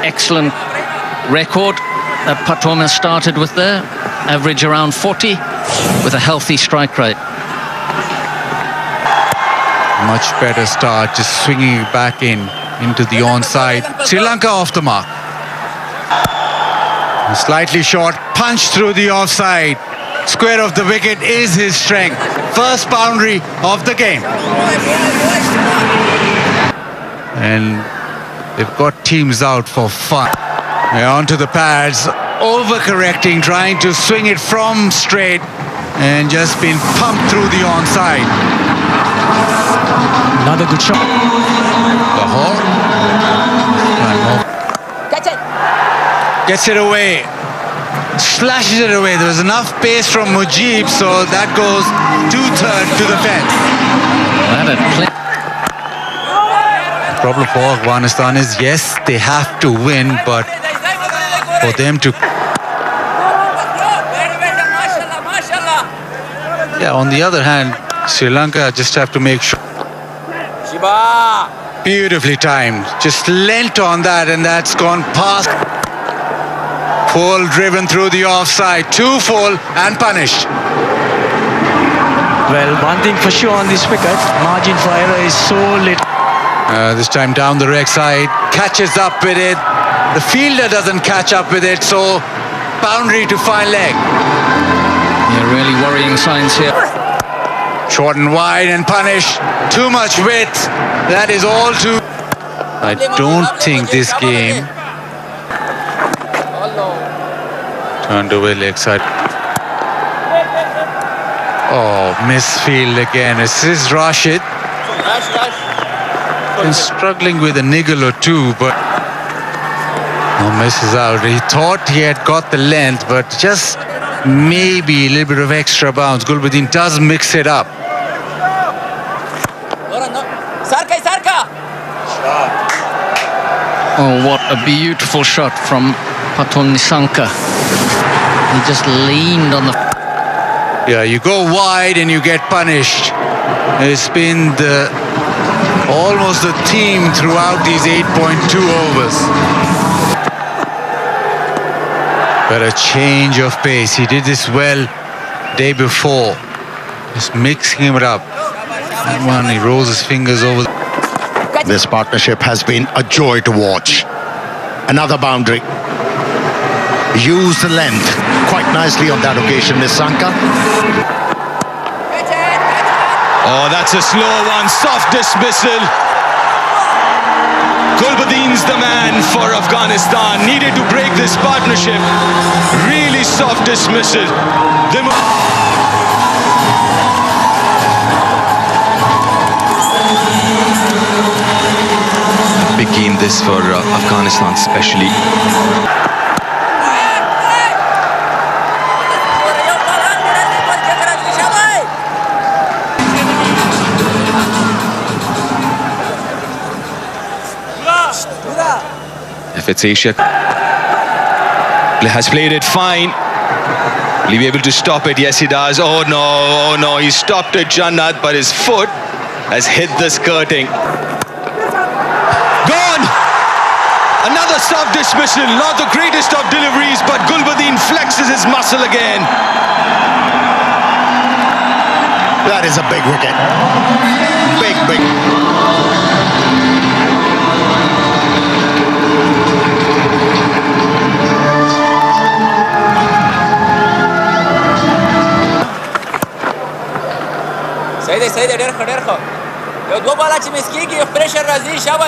excellent record that Paton has started with there. Average around 40 with a healthy strike rate. Much better start, just swinging it back into the onside. Sri Lanka off the mark. Slightly short, punch through the offside. Square of the wicket is his strength. First boundary of the game. And they've got teams out for fun. They're onto the pads, overcorrecting, trying to swing it from straight and just been pumped through the onside. Another good shot. Lahore. Gets it away. Slashes it away. There was enough pace from Mujib, so that goes 2/3 to the fence. The problem for Afghanistan is, yes, they have to win, but for them to... Yeah, on the other hand, Sri Lanka just have to make sure. Beautifully timed. Just lent on that, and that's gone past. Full driven through the offside. 2 full and punished. Well, one thing for sure on this wicket, margin for error is so little. This time down the reg side, catches up with it. The fielder doesn't catch up with it, so boundary to fine leg. Yeah, really worrying signs here. Short and wide and punished. Too much width. That is all too... I don't think this game... Turned away leg side. Oh, misfield again. This is Rashid. Been struggling with a niggle or two, but no, misses out. He thought he had got the length, but just maybe a little bit of extra bounce. Gulbuddin does mix it up. Oh, what a beautiful shot from Paton Nisanka. He just leaned on the... Yeah, you go wide and you get punished. It's been almost the theme throughout these 8.2 overs. But a change of pace. He did this well day before. Just mixing it up. That one, he rolls his fingers over. This partnership has been a joy to watch. Another boundary. Use the length quite nicely on that occasion, Nisanka. Oh, that's a slow one. Soft dismissal. Gulbuddin's the man for Afghanistan. Needed to break this partnership. Really soft dismissal. Big game this for Afghanistan especially. If it's Asia, has played it fine. Will he be able to stop it? Yes, he does. Oh no, he stopped it, Jannat, but his foot has hit the skirting. Gone! Another soft dismissal. Not the greatest of deliveries, but Gulbuddin flexes his muscle again. That is a big wicket. Big. سيدي درخو يو دو بالا چې مسکیږي پریشر راځي شابه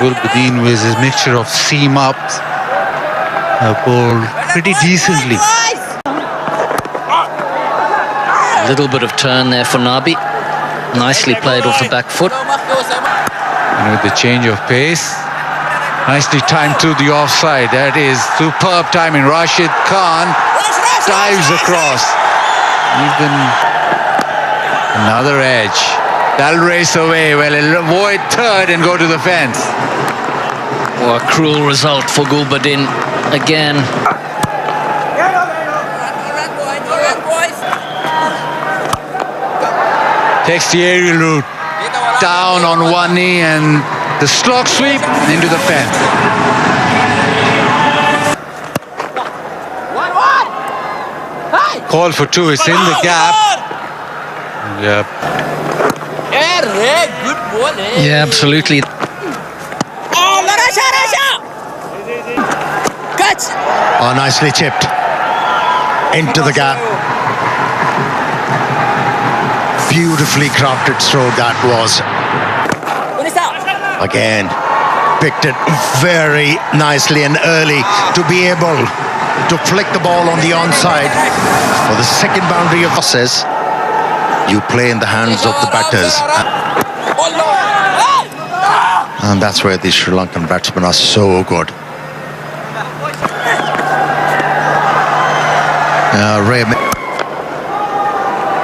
Gulbuddin with his mixture of seam ups bowled pretty decently. A little bit of turn there for Nabi. Nicely played off the back foot. And with the change of pace, nicely timed to the offside. That is superb timing. Rashid Khan dives across. Even another edge. That'll race away. Well, it'll avoid third and go to the fence. Oh, a cruel result for Gulbuddin again. Takes the aerial route down on one knee and The slog sweep into the pen. Call for two is in the gap. Yep. Good ball, Yeah, absolutely. Catch! Oh, nicely chipped into the gap. Beautifully crafted throw that was. Again, picked it very nicely and early to be able to flick the ball on the onside for the second boundary of process. You play in the hands of the batters. And that's where the Sri Lankan batsmen are so good.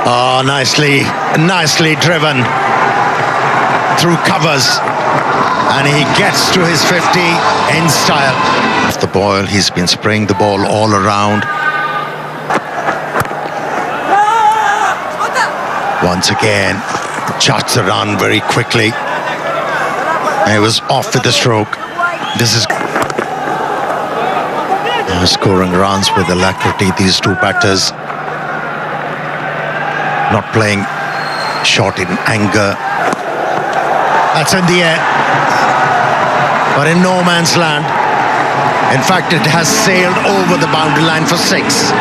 Oh, nicely driven through covers. And he gets to his 50 in style. Off the ball, he's been spraying the ball all around. Once again, charts the run very quickly. And he was off with the stroke. This is scoring runs with alacrity. These two batters not playing short in anger. That's in the air, but in no man's land. In fact, it has sailed over the boundary line for six.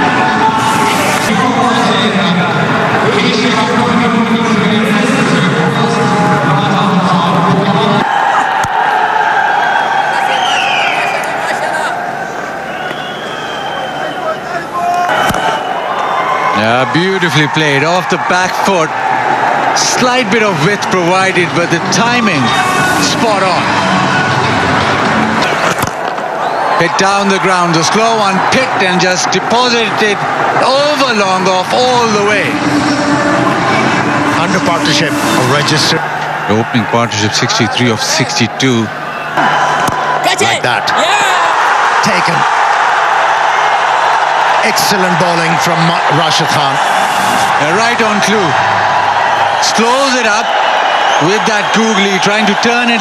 Yeah, beautifully played off the back foot. Slight bit of width provided, but the timing spot on. Hit down the ground, the slow one picked and just deposited it over long off all the way. Under partnership registered. The opening partnership 63 of 62. Like that. Taken. Excellent bowling from Rashid Khan. Right on clue. Slows it up with that googly, trying to turn it.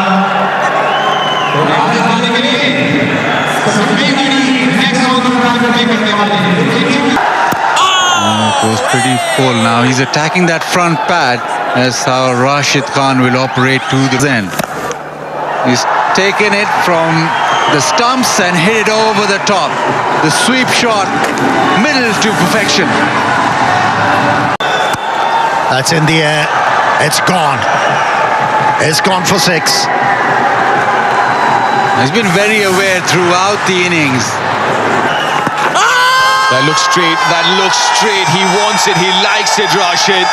It goes pretty full now. He's attacking that front pad. That's how Rashid Khan will operate to the end. He's taken it from the stumps and hit it over the top. The sweep shot, middle to perfection. That's in the air. It's gone. It's gone for six. He's been very aware throughout the innings. That looks straight. That looks straight. He wants it. He likes it, Rashid.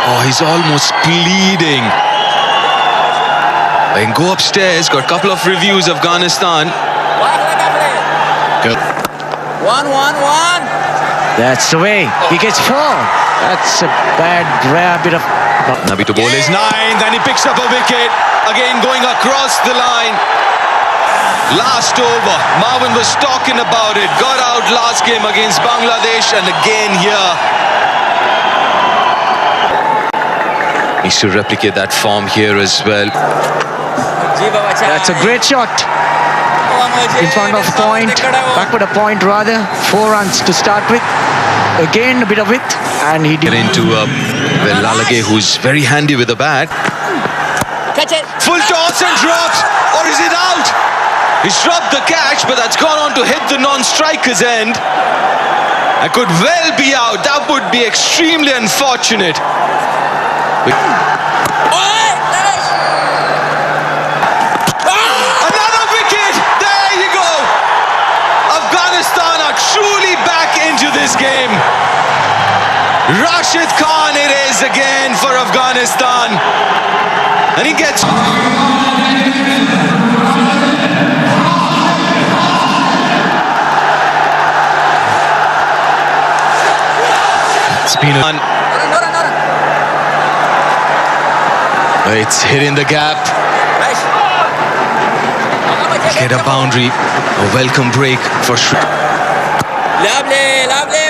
Oh, he's almost pleading. I can go upstairs. Got a couple of reviews of Afghanistan. 1-1-1. That's the way. He gets four. That's a bad, rare bit of... Nabi to bowl is 9th and he picks up a wicket. Again going across the line. Last over. Marvin was talking about it. Got out last game against Bangladesh and again here. Needs to replicate that form here as well. That's a great shot. In front of point, backward a point rather. 4 runs to start with. Again a bit of width, and he did. Get into Lalage, who's very handy with the bat. Catch it. Full toss and drops, or is it out? He's dropped the catch, but that's gone on to hit the non-striker's end. That could well be out. That would be extremely unfortunate. Another wicket! There you go! Afghanistan are truly back into this game. Rashid Khan it is again for Afghanistan. And he gets... It's been a... It's hitting the gap. Get a boundary. A welcome break for Sri.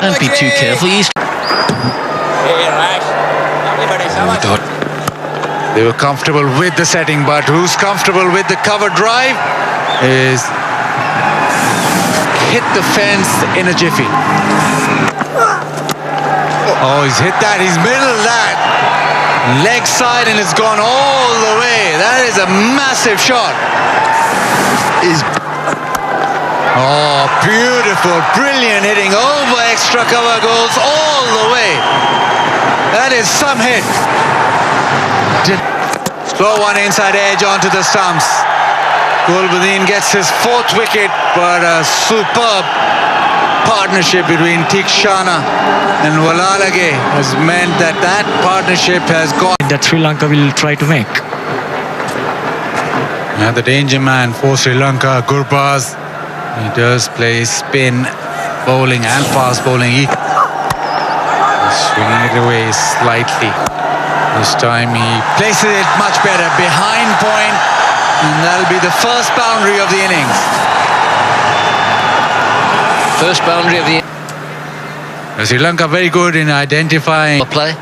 Don't be too careful. They were comfortable with the setting, but who's comfortable with the cover drive is hit the fence in a jiffy. Oh, he's hit that. He's middled that. Leg side, and it's gone all the way. That is a massive shot. Oh, beautiful, brilliant hitting over extra cover, goes all the way. That is some hit. Slow one inside edge onto the stumps. Gulbuddin gets his 4th wicket, but a superb partnership between Tikshana and Walalage has meant that that partnership has gone. That Sri Lanka will try to make. Now the danger man for Sri Lanka, Gurbaz. He does play spin bowling and fast bowling. He's swinging it away slightly. This time he places it much better behind point, and that'll be the first boundary of the innings. First boundary of the Sri Lanka very good in identifying play.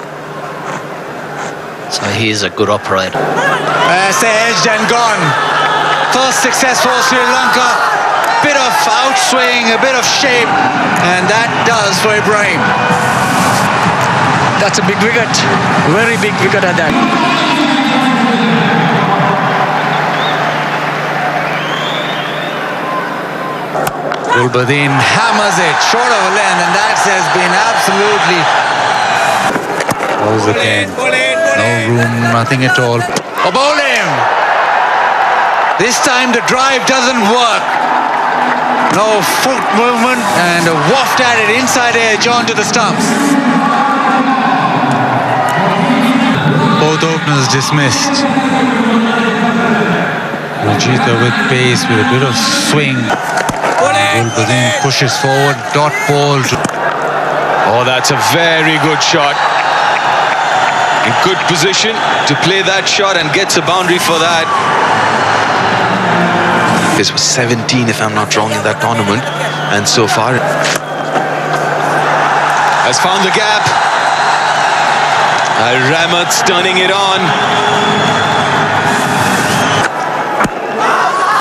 So he is a good operator. That's edged and gone. First success for Sri Lanka. Bit of outswing, a bit of shape, and that does for Ibrahim. That's a big wicket. Very big wicket at that. Gulbuddin hammers it short of a length, and that has been absolutely... Goes again. No room, nothing at all. Oh, bowl him! This time the drive doesn't work. No foot movement, and a waft at it inside edge onto the stumps. Both openers dismissed. Rajitha with pace, with a bit of swing. Gulbuddin pushes forward, dot ball. Oh, that's a very good shot. In good position to play that shot and gets a boundary for that. This was 17, if I'm not wrong, in that tournament, and so far has found the gap. Rahmat's turning it on.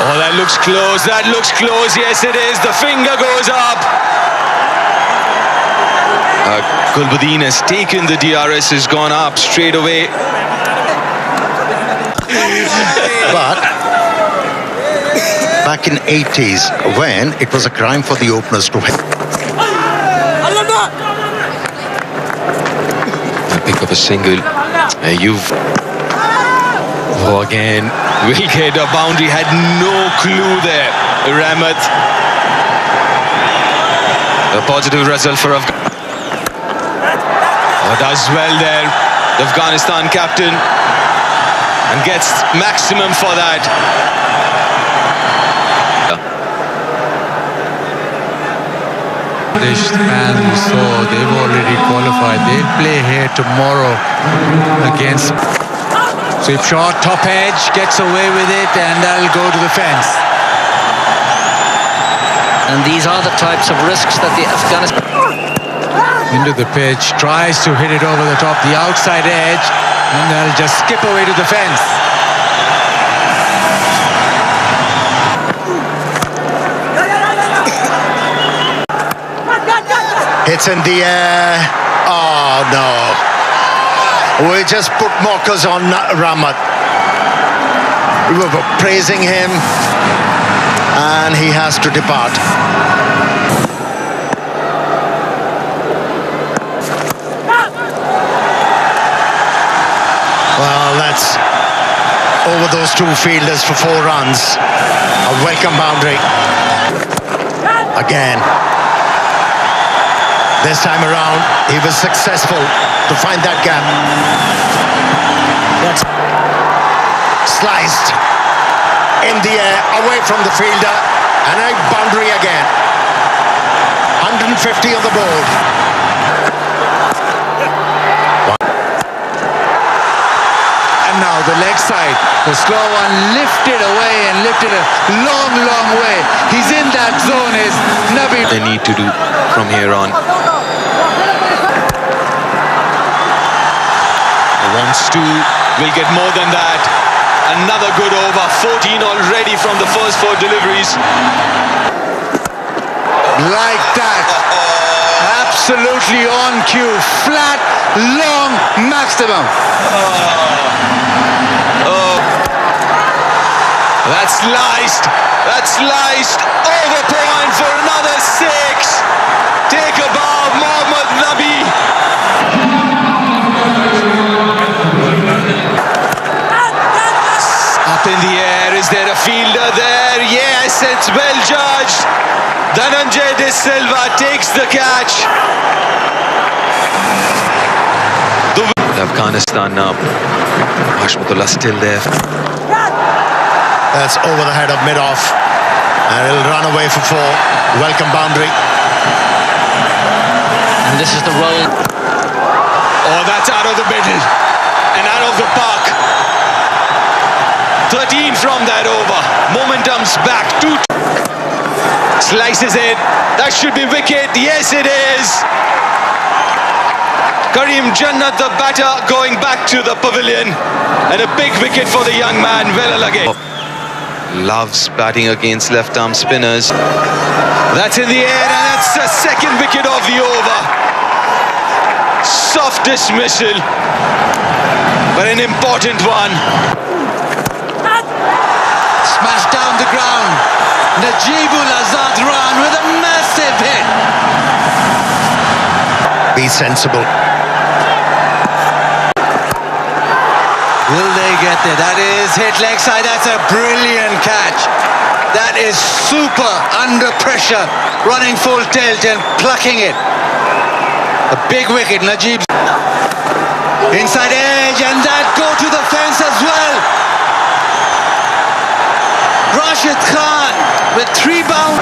Oh, that looks close. That looks close. Yes, it is. The finger goes up. Gulbuddin has taken the DRS, has gone up straight away. But back in 80s, when it was a crime for the openers to hit. Pick up a single. Oh, again, will get a boundary. Had no clue there. Rahmat. A positive result for Afghanistan. Oh, does well there. The Afghanistan captain. And gets maximum for that. This man we saw, they've already qualified. They'll play here tomorrow against sweep shot, top edge, gets away with it, and that'll go to the fence. And these are the types of risks that the Afghanistan... Into the pitch, tries to hit it over the top, the outside edge, and they'll just skip away to the fence. Hits in the air. Oh, no. We just put mockers on Rahmat. We were praising him, and he has to depart. Well, that's over those two fielders for 4 runs. A welcome boundary. Again. This time around, he was successful to find that gap. That's sliced in the air, away from the fielder, and a boundary again. 150 on the board. And now the leg side, the slow one lifted away and lifted a long, long way. He's in that zone, is Nabi. They need to do from here on. He wants to will get more than that. Another good over. 14 already from the first 4 deliveries. Like that. Absolutely on cue. Flat, long, maximum. That's sliced. That's sliced. Over point for another 6. Take a bow, Mohammad Nabi. Up in the air. Is there a fielder there? Yes, it's well judged. Dhananjay De Silva takes the catch. Afghanistan now. Hashmatullah still there. That's over the head of mid-off. And he'll run away for 4. Welcome boundary. And this is the roll. Oh, that's out of the middle and out of the park. 13 from that over. Momentum's back. 2. Slices it. That should be wicket. Yes, it is. Karim Jannat, the batter, going back to the pavilion. And a big wicket for the young man, Velal again. Loves batting against left-arm spinners. That's in the air, and that's the second wicket of the over. Soft dismissal, but an important one. Smashed down the ground. Najibul Azad Ran with a massive hit. Be sensible. Will they get there? That is hit leg side. That's a brilliant catch. That is super under pressure. Running full tilt and plucking it. A big wicket. Najib inside edge, and that go to the fence as well. Rashid Khan with 3 bounds.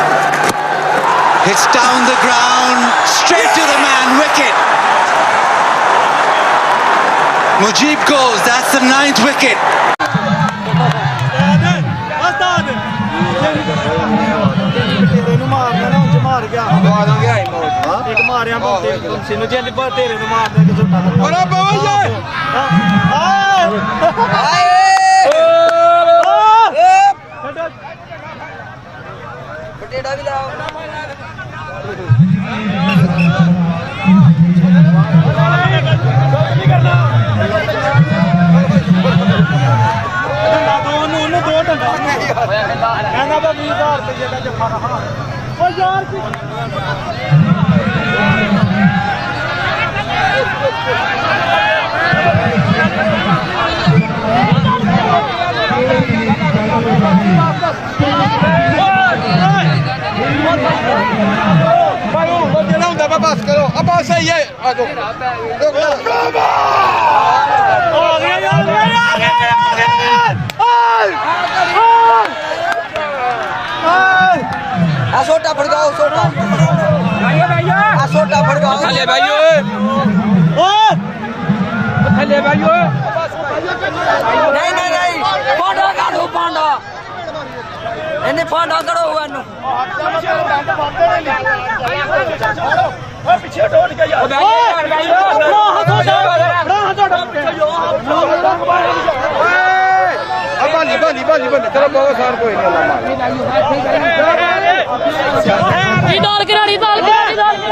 Hits down the ground. Straight to the man. Wicket. Mujib goes, that's the 9th wicket. सोटा फड़काओ सोटा सोटा फड़काओ थले भाइयों थले भाइयों नहीं नहीं नहीं पांडा काटो पांडा इन्हें पांडा करो हुआ नु पीछे डोल गया बली तेरा बहुत सार कोई नहीं डाल के रानी डाल के रानी